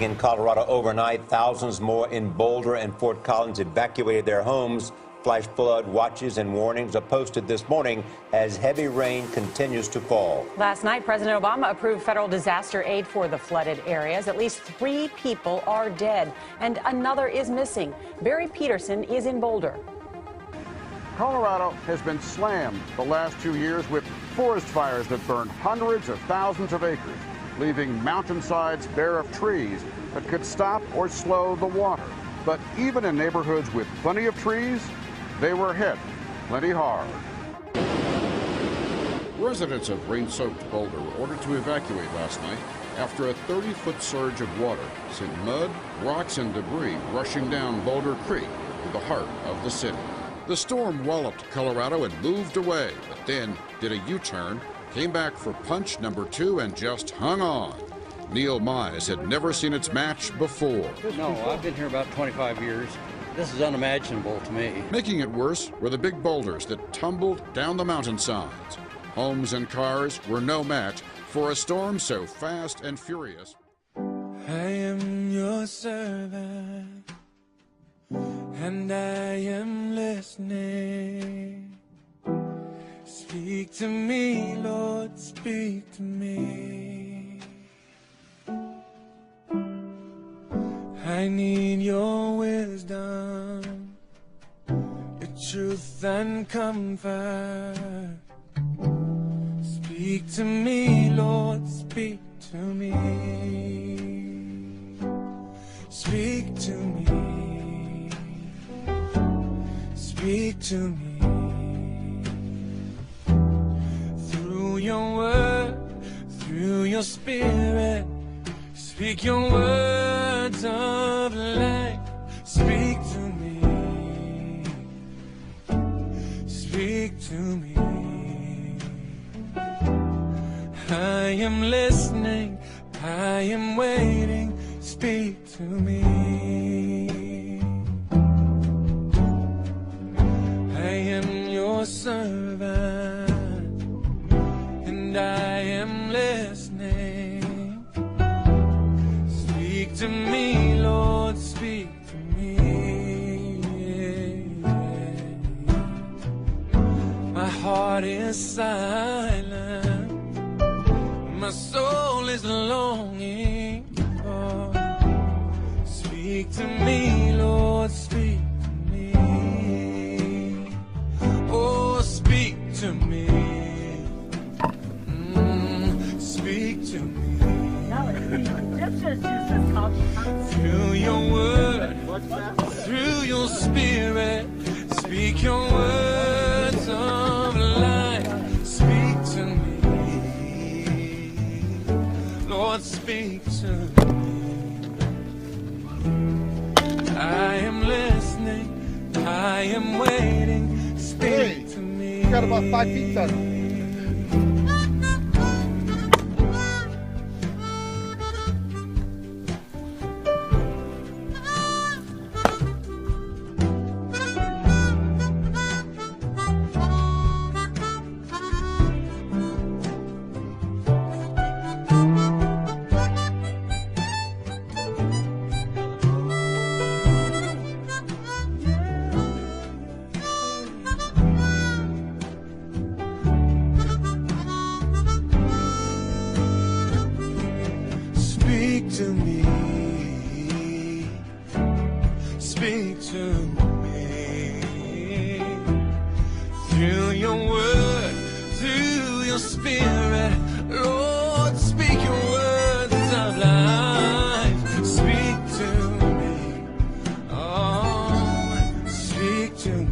freezing in Colorado overnight. Thousands more in Boulder and Fort Collins evacuated their homes. Flash flood watches and warnings are posted this morning as heavy rain continues to fall. Last night, President Obama approved federal disaster aid for the flooded areas. At least 3 people are dead and another is missing. Barry Peterson is in Boulder. Colorado has been slammed the last 2 years with forest fires that burned hundreds of thousands of acres, leaving mountainsides bare of trees that could stop or slow the water. But even in neighborhoods with plenty of trees, they were hit plenty hard. Residents of rain-soaked Boulder were ordered to evacuate last night after a 30-foot surge of water sent mud, rocks, and debris rushing down Boulder Creek to the heart of the city. The storm walloped Colorado and moved away, but then did a U-turn, came back for punch number 2, and just hung on. Neil Mize had never seen its match before. No, I've been here about 25 years. This is unimaginable to me. Making it worse were the big boulders that tumbled down the mountainsides. Homes and cars were no match for a storm so fast and furious. I am your servant, and I am listening. Speak to me, Lord, speak to me. I need your wisdom, your truth and comfort. Speak to me, Lord, speak to me. Speak to me. Speak to me. Through your word, through your spirit, speak your words of life. Speak to me. Speak to me. I am listening, I am waiting. Speak to me. I am your servant, and I am listening. Speak to me, Lord, speak to me. My heart is silent, my soul is longing for. Speak to me, Lord, speak to me. Oh, speak to me. Speak to me. Through your word, through your spirit, speak your words of life. Speak to me. Lord, speak to me. I am listening, I am waiting. Speak to me. You got about 5 feet done. Speak to me, speak to me, through your word, through your spirit, Lord, speak your words of life. Speak to me, oh, speak to me.